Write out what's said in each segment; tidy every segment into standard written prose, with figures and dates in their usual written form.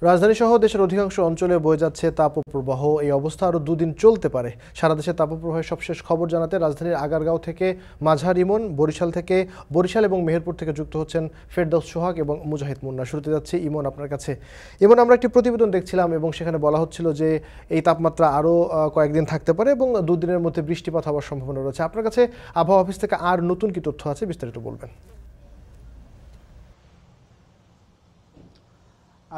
রাজধানীসহ দেশের অধিকাংশ অঞ্চলে বয়ে যাচ্ছে তাপপ্রবাহ। এই অবস্থা আরও দুদিন চলতে পারে। সারা দেশে তাপপ্রবাহের সবশেষ খবর জানাতে রাজধানীর আগারগাঁও থেকে মাঝার ইমন, বরিশাল এবং মেহেরপুর থেকে যুক্ত হচ্ছেন ফেরদৌস সোহাগ এবং মুজাহিদ মুন্না। শুরুতে যাচ্ছি ইমন আপনার কাছে। ইমন, আমরা একটি প্রতিবেদন দেখছিলাম এবং সেখানে বলা হচ্ছিল যে এই তাপমাত্রা আরও কয়েকদিন থাকতে পারে এবং দুদিনের মধ্যে বৃষ্টিপাত হওয়ার সম্ভাবনা রয়েছে। আপনার কাছে আবহাওয়া অফিস থেকে আর নতুন কি তথ্য আছে, বিস্তারিত বলবেন।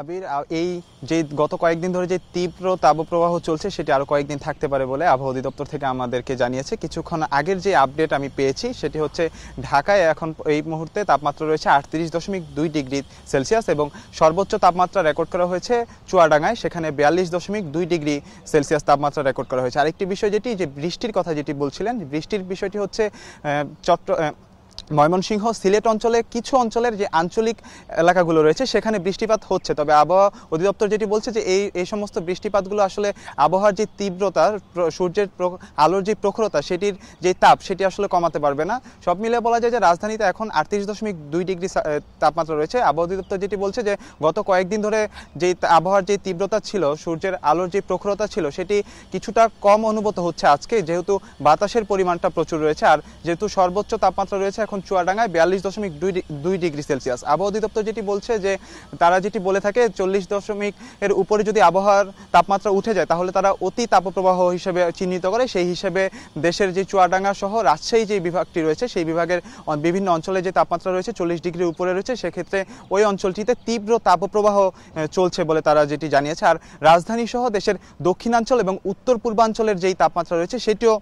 আবির, এই যে গত কয়েকদিন ধরে যে তীব্র তাপপ্রবাহ চলছে সেটি আরো কয়েকদিন থাকতে পারে বলে আবহাওয়া অধিদপ্তর থেকে আমাদেরকে জানিয়েছে। কিছুক্ষণ আগের যে আপডেট আমি পেয়েছি সেটি হচ্ছে ঢাকায় এখন এই মুহূর্তে তাপমাত্রা রয়েছে 38.2 ডিগ্রি সেলসিয়াস এবং সর্বোচ্চ তাপমাত্রা রেকর্ড করা হয়েছে চুয়াডাঙ্গায়, সেখানে 42.2 ডিগ্রি সেলসিয়াস তাপমাত্রা রেকর্ড করা হয়েছে। আরেকটি বিষয় যেটি যে বৃষ্টির কথা যেটি বলছিলেন, বৃষ্টির বিষয়টি হচ্ছে ময়মনসিংহ, সিলেট অঞ্চলে কিছু অঞ্চলের যে আঞ্চলিক এলাকাগুলো রয়েছে সেখানে বৃষ্টিপাত হচ্ছে। তবে আবহাওয়া অধিদপ্তর যেটি বলছে যে এই সমস্ত বৃষ্টিপাতগুলো আসলে আবহাওয়ার যে তীব্রতা, সূর্যের আলোর যে প্রখরতা, সেটির যে তাপ সেটি আসলে কমাতে পারবে না। সব মিলিয়ে বলা যায় যে রাজধানীতে এখন 38.2 ডিগ্রি তাপমাত্রা রয়েছে। আবহাওয়া অধিদপ্তর যেটি বলছে যে গত কয়েকদিন ধরে যে আবহাওয়ার যে তীব্রতা ছিল, সূর্যের আলোর যে প্রখরতা ছিল, সেটি কিছুটা কম অনুভূত হচ্ছে আজকে, যেহেতু বাতাসের পরিমাণটা প্রচুর রয়েছে আর যেহেতু সর্বোচ্চ তাপমাত্রা রয়েছে এখন চুয়াডাঙ্গায় 42.2 ডিগ্রি সেলসিয়াস। আবহাওয়া অধিদপ্তর যেটি বলছে যে তারা যেটি বলে থাকে 40 এর উপরে যদি আবহাওয়ার তাপমাত্রা উঠে যায় তাহলে তারা অতি তাপপ্রবাহ হিসেবে চিহ্নিত করে। সেই হিসেবে দেশের যে চুয়াডাঙ্গা সহ রাজশাহী যে বিভাগটি রয়েছে সেই বিভাগের বিভিন্ন অঞ্চলে যে তাপমাত্রা রয়েছে 40 ডিগ্রির উপরে রয়েছে, সেক্ষেত্রে ওই অঞ্চলটিতে তীব্র তাপপ্রবাহ চলছে বলে তারা যেটি জানিয়েছে। আর রাজধানী সহ দেশের দক্ষিণাঞ্চল এবং উত্তর পূর্বাঞ্চলের যেই তাপমাত্রা রয়েছে সেটিও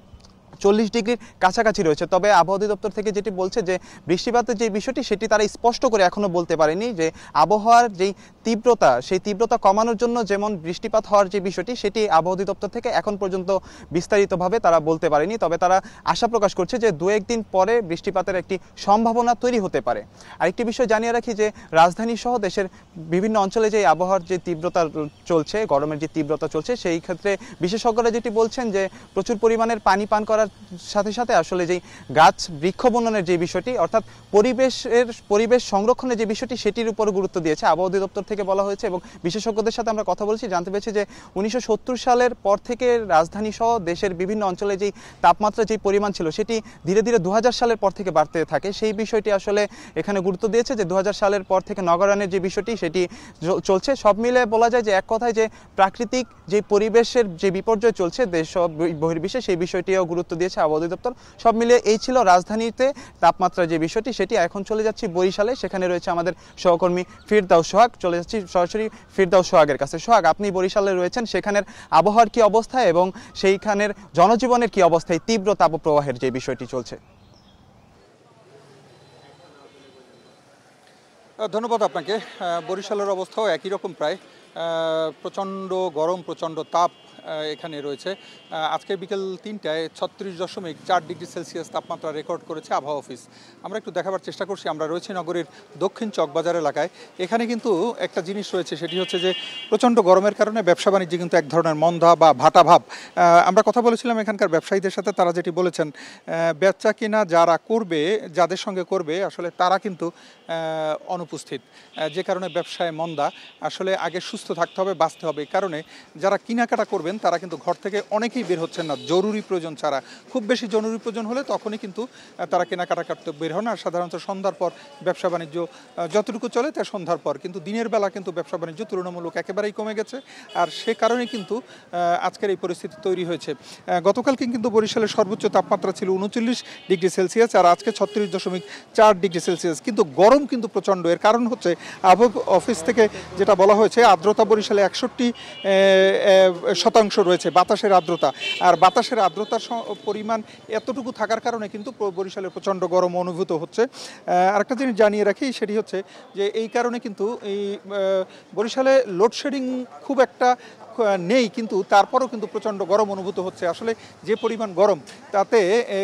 40 ডিগ্রির কাছাকাছি রয়েছে। তবে আবহাওয়া অধিদপ্তর থেকে যেটি বলছে যে বৃষ্টিপাতের যে বিষয়টি সেটি তারা স্পষ্ট করে এখনো বলতে পারেনি, যে আবহাওয়ার যেই তীব্রতা সেই তীব্রতা কমানোর জন্য যেমন বৃষ্টিপাত হওয়ার যে বিষয়টি সেটি আবহাওয়া অধিদপ্তর থেকে এখন পর্যন্ত বিস্তারিতভাবে তারা বলতে পারেনি। তবে তারা আশা প্রকাশ করছে যে দু একদিন পরে বৃষ্টিপাতের একটি সম্ভাবনা তৈরি হতে পারে। আরেকটি বিষয় জানিয়ে রাখি যে রাজধানী সহ দেশের বিভিন্ন অঞ্চলে যে আবহাওয়ার যে তীব্রতা চলছে, গরমের যে তীব্রতা চলছে, সেই ক্ষেত্রে বিশেষজ্ঞরা যেটি বলছেন যে প্রচুর পরিমাণের পানি পান করার সাথে সাথে আসলে যেই গাছ বৃক্ষ বননের যে বিষয়টি, অর্থাৎ পরিবেশ সংরক্ষণের যে বিষয়টি, সেটির উপর গুরুত্ব দিয়েছে আবহাওয়া অধিদপ্তর থেকে বলা হয়েছে। এবং বিশেষজ্ঞদের সাথে আমরা কথা বলছি, জানতে পেরেছি যে 1970 সালের পর থেকে রাজধানী সহ দেশের বিভিন্ন অঞ্চলে যেই তাপমাত্রা যেই পরিমাণ ছিল সেটি ধীরে ধীরে 2000 সালের পর থেকে বাড়তে থাকে। সেই বিষয়টি আসলে এখানে গুরুত্ব দিয়েছে যে 2000 সালের পর থেকে নগরায়নের যে বিষয়টি সেটি চলছে। সব মিলে বলা যায় যে এক কথায় যে প্রাকৃতিক যে পরিবেশের যে বিপর্যয় চলছে দেশ বহির্বিশ্বে, সেই বিষয়টিও গুরুত্ব দিয়েছে আবহাওয়া অধিদপ্তর। সব মিলিয়ে এই ছিল রাজধানীতে তাপমাত্রার যে বিষয়টি সেটি। এখন চলে যাচ্ছি বরিশালে, সেখানে রয়েছে আমাদের সহকর্মী ফিরদৌস সোহাগ। চলে যাচ্ছি সরাসরি ফিরদৌস সোহাগের কাছে। সোহাগ, আপনি বরিশালে রয়েছেন, সেখানের আবহাওয়ার কি অবস্থা এবং সেইখানের জনজীবনের কি অবস্থায় তীব্র তাপপ্রবাহের যে বিষয়টি চলছে? ধন্যবাদ আপনাকে। বরিশালের অবস্থাও একই রকম প্রায়। প্রচণ্ড গরম, প্রচণ্ড তাপ এখানে রয়েছে। আজকে বিকেল 3টায় 36.4 ডিগ্রি সেলসিয়াস তাপমাত্রা রেকর্ড করেছে আবহাওয়া অফিস। আমরা একটু দেখাবার চেষ্টা করছি। আমরা রয়েছি নগরীর দক্ষিণ চকবাজার এলাকায়। এখানে কিন্তু একটা জিনিস রয়েছে, সেটি হচ্ছে যে প্রচণ্ড গরমের কারণে ব্যবসা বাণিজ্য কিন্তু এক ধরনের মন্দা বা ভাটা ভাব। আমরা কথা বলেছিলাম এখানকার ব্যবসায়ীদের সাথে, তারা যেটি বলেছেন বেচা কিনা যারা করবে, যাদের সঙ্গে করবে আসলে তারা কিন্তু অনুপস্থিত, যে কারণে ব্যবসায় মন্দা। আসলে আগে সুস্থ থাকতে হবে, বাঁচতে হবে। এই কারণে যারা কেনাকাটা করবেন তারা কিন্তু ঘর থেকে অনেকেই বের হচ্ছেন না জরুরি প্রয়োজন ছাড়া। খুব বেশি জরুরি প্রয়োজন হলে তখনই কিন্তু তারা কেনাকাটা করতে বের হন। আর সাধারণত সন্ধ্যার পর ব্যবসা বাণিজ্য যতটুকু চলে তা সন্ধ্যার পর, কিন্তু দিনের বেলা কিন্তু ব্যবসা বাণিজ্য তুলনামূলক একেবারেই কমে গেছে। আর সে কারণে কিন্তু আজকের এই পরিস্থিতি তৈরি হয়েছে। গতকালকে কিন্তু বরিশালের সর্বোচ্চ তাপমাত্রা ছিল 39 ডিগ্রি সেলসিয়াস আর আজকে 36.4 ডিগ্রি সেলসিয়াস। কিন্তু গরম কিন্তু প্রচণ্ড। এর কারণ হচ্ছে আবহাওয়া অফিস থেকে যেটা বলা হয়েছে, আর্দ্রতা বরিশালে 61% রয়েছে বাতাসের আর্দ্রতা। আর বাতাসের আর্দ্রতার পরিমাণ এতটুকু থাকার কারণে কিন্তু বরিশালে প্রচণ্ড গরম অনুভূত হচ্ছে। আরেকটা জিনিস জানিয়ে রাখি, সেটি হচ্ছে যে এই কারণে কিন্তু এই বরিশালে লোডশেডিং খুব একটা নেই, কিন্তু তারপরেও কিন্তু প্রচণ্ড গরম অনুভূত হচ্ছে। আসলে যে পরিমাণ গরম, তাতে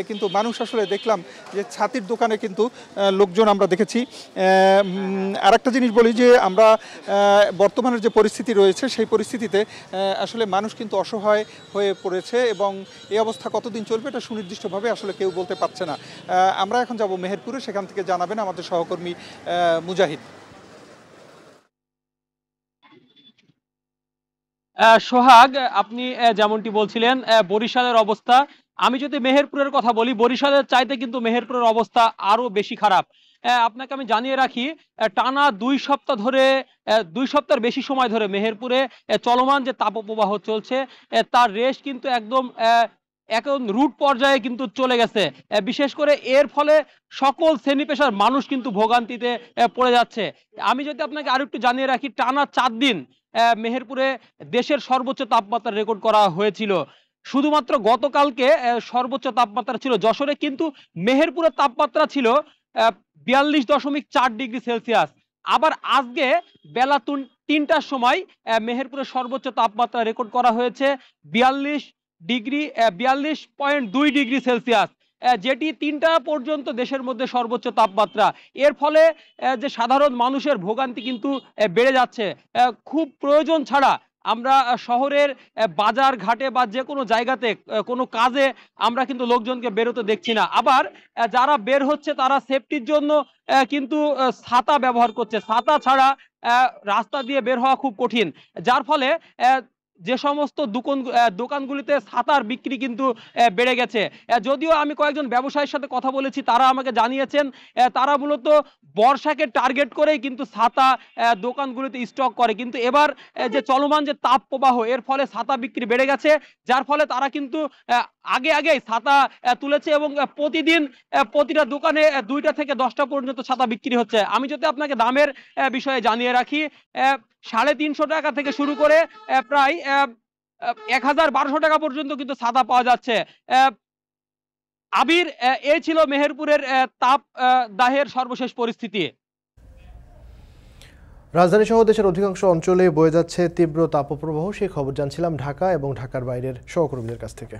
কিন্তু মানুষ আসলে দেখলাম যে ছাতির দোকানে কিন্তু লোকজন আমরা দেখেছি। আরেকটা জিনিস বলি যে আমরা বর্তমানের যে পরিস্থিতি রয়েছে সেই পরিস্থিতিতে আসলে মানুষ কিন্তু অসহায় হয়ে পড়েছে এবং এই অবস্থা কতদিন চলবে এটা সুনির্দিষ্টভাবে আসলে কেউ বলতে পারছে না। আমরা এখন যাব মেহেরপুরে, সেখান থেকে জানাবেন আমাদের সহকর্মী মুজাহিদ। সোহাগ, আপনি যেমনটি বলছিলেন বরিশালের অবস্থা, আমি যদি মেহেরপুরের কথা বলি, বরিশালের চাইতে কিন্তু মেহেরপুরের অবস্থা আরো বেশি খারাপ। আপনাকে আমি জানিয়ে রাখি, টানা 2 সপ্তাহ ধরে, 2 সপ্তাহের বেশি সময় ধরে মেহেরপুরে চলমান যে তাপপ্রবাহ চলছে, তার রেশ কিন্তু একদম এখন রুট পর্যায়ে কিন্তু চলে গেছে। বিশেষ করে এর ফলে সকল শ্রেণী পেশার মানুষ কিন্তু ভোগান্তিতে পড়ে যাচ্ছে। আমি যদি আপনাকে আরো একটু জানিয়ে রাখি, টানা 4 দিন মেহেরপুরে দেশের সর্বোচ্চ তাপমাত্রা রেকর্ড করা হয়েছিল। শুধুমাত্র গতকালকে সর্বোচ্চ তাপমাত্রা ছিল যশোরে, কিন্তু মেহেরপুরের তাপমাত্রা ছিল 42.4 ডিগ্রি সেলসিয়াস। আবার আজকে বেলা 3টার সময় মেহেরপুরের সর্বোচ্চ তাপমাত্রা রেকর্ড করা হয়েছে 42.2 ডিগ্রি সেলসিয়াস, যেটি 3টা পর্যন্ত দেশের মধ্যে সর্বোচ্চ তাপমাত্রা। এর ফলে যে সাধারণ মানুষের ভোগান্তি কিন্তু বেড়ে যাচ্ছে। খুব প্রয়োজন ছাড়া আমরা শহরের বাজার ঘাটে বা যে কোনো জায়গাতে কোনো কাজে আমরা কিন্তু লোকজনকে বেরোতে দেখছি না। আবার যারা বের হচ্ছে তারা সেফটির জন্য কিন্তু ছাতা ব্যবহার করছে। ছাতা ছাড়া রাস্তা দিয়ে বের হওয়া খুব কঠিন, যার ফলে যে সমস্ত দোকানগুলিতে ছাতার বিক্রি কিন্তু বেড়ে গেছে। যদিও আমি কয়েকজন ব্যবসায়ীর সাথে কথা বলেছি, তারা আমাকে জানিয়েছেন তারা মূলত বর্ষাকে টার্গেট করেই কিন্তু ছাতা দোকানগুলিতে স্টক করে, কিন্তু এবার যে চলমান যে তাপ প্রবাহ, এর ফলে ছাতা বিক্রি বেড়ে গেছে, যার ফলে তারা কিন্তু আগেই ছাতা তুলেছে এবং প্রতিদিন প্রতিটা দোকানে 2টা থেকে 10টা পর্যন্ত ছাতা বিক্রি হচ্ছে। আমি যদি আপনাকে দামের বিষয়ে জানিয়ে রাখি, 350 টাকা থেকে শুরু করে প্রায় 1012 টাকা পর্যন্ত কিন্তু ছাতা পাওয়া যাচ্ছে। আবির, এই ছিল মেহেরপুরের তাপ দাহের সর্বশেষ পরিস্থিতি। রাজধানী সহ দেশের অধিকাংশ অঞ্চলে বয়ে যাচ্ছে তীব্র তাপপ্রবাহ। সেই খবর জানছিলাম ঢাকা এবং ঢাকার বাইরের সহকর্মীদের কাছ থেকে।